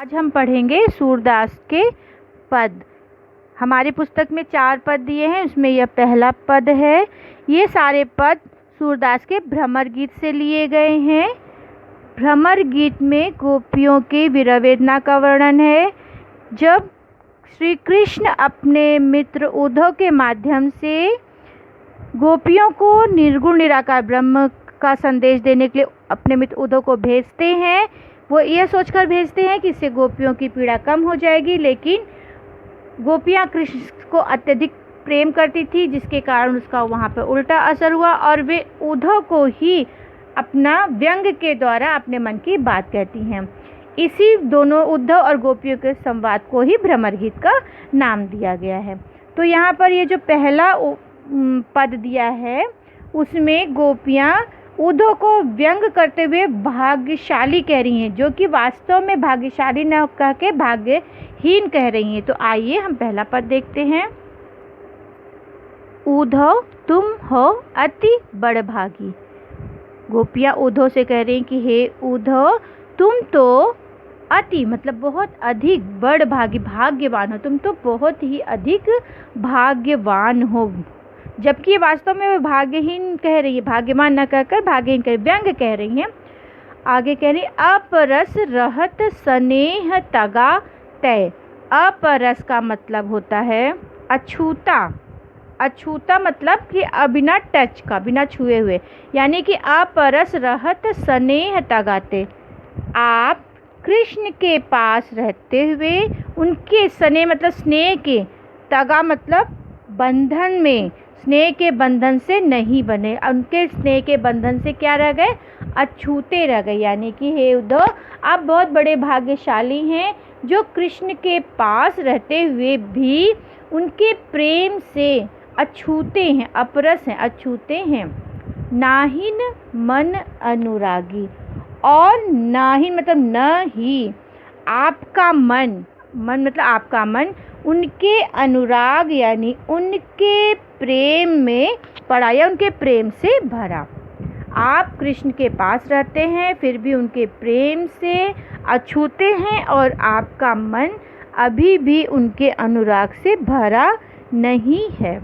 आज हम पढ़ेंगे सूरदास के पद। हमारी पुस्तक में 4 पद दिए हैं, उसमें यह पहला पद है। ये सारे पद सूरदास के भ्रमर गीत से लिए गए हैं। भ्रमर गीत में गोपियों की विरह वेदना का वर्णन है। जब श्री कृष्ण अपने मित्र उद्धव के माध्यम से गोपियों को निर्गुण निराकार ब्रह्म का संदेश देने के लिए अपने मित्र उद्धव को भेजते हैं, वो यह सोचकर भेजते हैं कि इससे गोपियों की पीड़ा कम हो जाएगी, लेकिन गोपियाँ कृष्ण को अत्यधिक प्रेम करती थी, जिसके कारण उसका वहाँ पर उल्टा असर हुआ और वे उद्धव को ही अपना व्यंग के द्वारा अपने मन की बात कहती हैं। इसी दोनों उद्धव और गोपियों के संवाद को ही भ्रमर गीत का नाम दिया गया है। तो यहाँ पर ये जो पहला पद दिया है, उसमें गोपियाँ उद्धव को व्यंग करते हुए भाग्यशाली कह रही हैं, जो कि वास्तव में भाग्यशाली न कह के भाग्यहीन कह रही हैं। तो आइए हम पहला पद देखते हैं। उद्धव तुम हो अति बड़भागी। गोपियाँ उद्धव से कह रही हैं कि हे उद्धव, तुम तो अति मतलब बहुत अधिक बड़भागी भाग्यवान हो, तुम तो बहुत ही अधिक भाग्यवान हो। जबकि वास्तव में वे भाग्यहीन कह रही है, भाग्यवान न कहकर भाग्यहीन कह व्यंग कह रही हैं। आगे कह रही अपरस रहत स्नेह तगा तय। अपरस का मतलब होता है अछूता। अछूता मतलब कि बिना टच का, बिना छुए हुए, यानी कि अपरस रहत स्नेह तगाते। आप कृष्ण के पास रहते हुए उनके स्नेह मतलब स्नेह के, तगा मतलब बंधन में, स्नेह के बंधन से नहीं बने, उनके स्नेह के बंधन से क्या रह गए, अछूते रह गए। यानी कि हे उद्धव, आप बहुत बड़े भाग्यशाली हैं जो कृष्ण के पास रहते हुए भी उनके प्रेम से अछूते हैं, अपरस हैं, अछूते हैं। नाहिन मन अनुरागी, और नाहिन मतलब न ही, आपका मन, मन मतलब आपका मन उनके अनुराग यानी उनके प्रेम में पड़ा या उनके प्रेम से भरा। आप कृष्ण के पास रहते हैं फिर भी उनके प्रेम से अछूते हैं और आपका मन अभी भी उनके अनुराग से भरा नहीं है।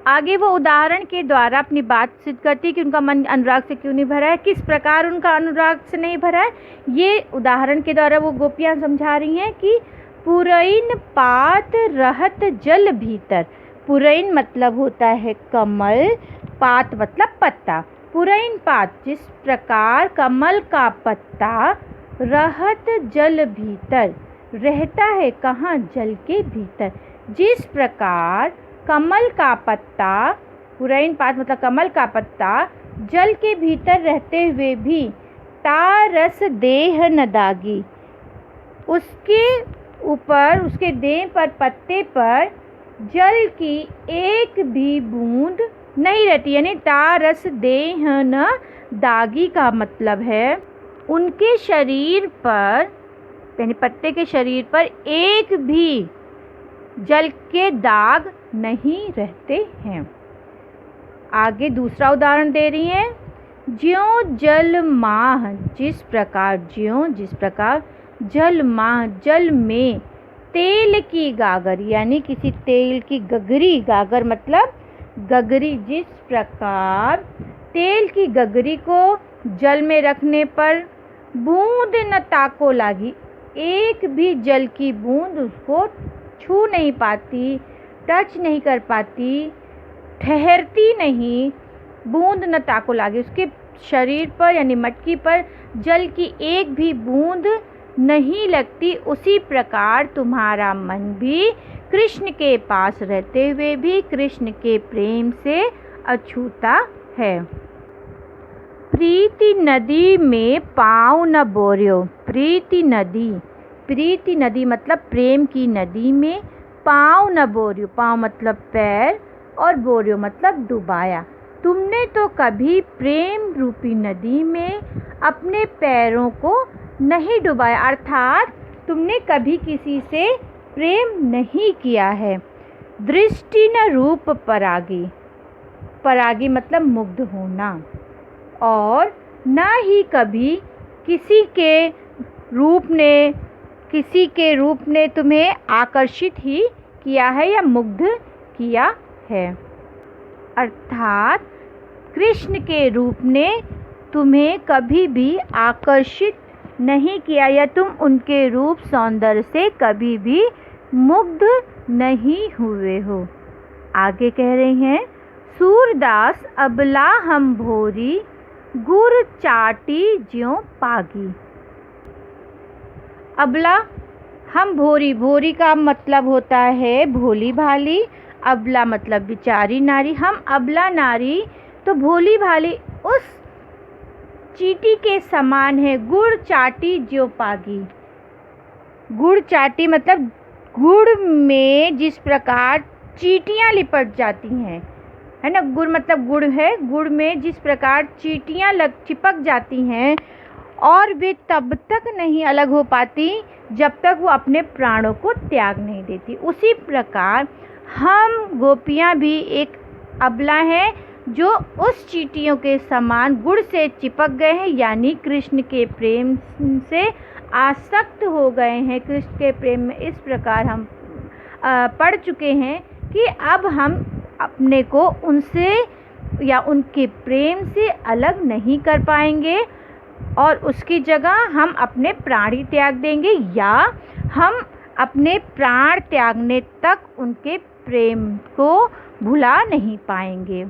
आगे वो उदाहरण के द्वारा अपनी बात सिद्ध करती है कि उनका मन अनुराग से क्यों नहीं भरा है, किस प्रकार उनका अनुराग से नहीं भरा है। ये उदाहरण के द्वारा वो गोपियाँ समझा रही हैं कि पुरैन पात रहत जल भीतर। पुरैन मतलब होता है कमल, पात मतलब पत्ता। पुरैन पात, जिस प्रकार कमल का पत्ता रहत जल भीतर रहता है, कहाँ, जल के भीतर। जिस प्रकार कमल का पत्ता, पुरैन पात मतलब कमल का पत्ता, जल के भीतर रहते हुए भी तारस देह न दागी, उसके ऊपर, उसके देह पर, पत्ते पर जल की एक भी बूंद नहीं रहती। यानी तारस देह न दागी का मतलब है उनके शरीर पर, यानी पत्ते के शरीर पर एक भी जल के दाग नहीं रहते हैं। आगे दूसरा उदाहरण दे रही हैं। ज्यों जल माह, जिस प्रकार, ज्यों जिस प्रकार जल माह, जल में तेल की गागर, यानी किसी तेल की गगरी, गागर मतलब गगरी, जिस प्रकार तेल की गगरी को जल में रखने पर बूंद न ताको लागी, एक भी जल की बूंद उसको छू नहीं पाती, टच नहीं कर पाती, ठहरती नहीं, बूंद न ताको लागी, उसके शरीर पर यानी मटकी पर जल की एक भी बूंद नहीं लगती। उसी प्रकार तुम्हारा मन भी कृष्ण के पास रहते हुए भी कृष्ण के प्रेम से अछूता है। प्रीति नदी में पाँव न बोर्यो। प्रीति नदी, प्रीति नदी मतलब प्रेम की नदी में पाँव न बोर्यो, पाँव मतलब पैर और बोर्यो मतलब डुबाया। तुमने तो कभी प्रेम रूपी नदी में अपने पैरों को नहीं डुबाया, अर्थात तुमने कभी किसी से प्रेम नहीं किया है। दृष्टि न रूप परागी, परागी मतलब मुग्ध होना, और न ही कभी किसी के रूप ने किसी के रूप ने तुम्हें आकर्षित ही किया है या मुग्ध किया है। अर्थात कृष्ण के रूप ने तुम्हें कभी भी आकर्षित नहीं किया या तुम उनके रूप सौंदर्य से कभी भी मुग्ध नहीं हुए हो। आगे कह रहे हैं, सूरदास अबला हम भोरी, गुर चाटी ज्यों पागी। अबला हम भोरी, भोरी का मतलब होता है भोली भाली, अबला मतलब बिचारी नारी। हम अबला नारी तो भोली भाली उस चींटी के समान है, गुड़ चाटी ज्यों पागी। गुड़ चाटी मतलब गुड़ में जिस प्रकार चींटियाँ लिपट जाती हैं, है ना। गुड़ मतलब गुड़ है, गुड़ में जिस प्रकार चींटियाँ चिपक जाती हैं और वे तब तक नहीं अलग हो पाती जब तक वो अपने प्राणों को त्याग नहीं देती। उसी प्रकार हम गोपियाँ भी एक अबला हैं जो उस चींटियों के समान गुड़ से चिपक गए हैं, यानी कृष्ण के प्रेम से आसक्त हो गए हैं। कृष्ण के प्रेम में इस प्रकार हम पड़ चुके हैं कि अब हम अपने को उनसे या उनके प्रेम से अलग नहीं कर पाएंगे और उसकी जगह हम अपने प्राण ही त्याग देंगे या हम अपने प्राण त्यागने तक उनके प्रेम को भुला नहीं पाएंगे।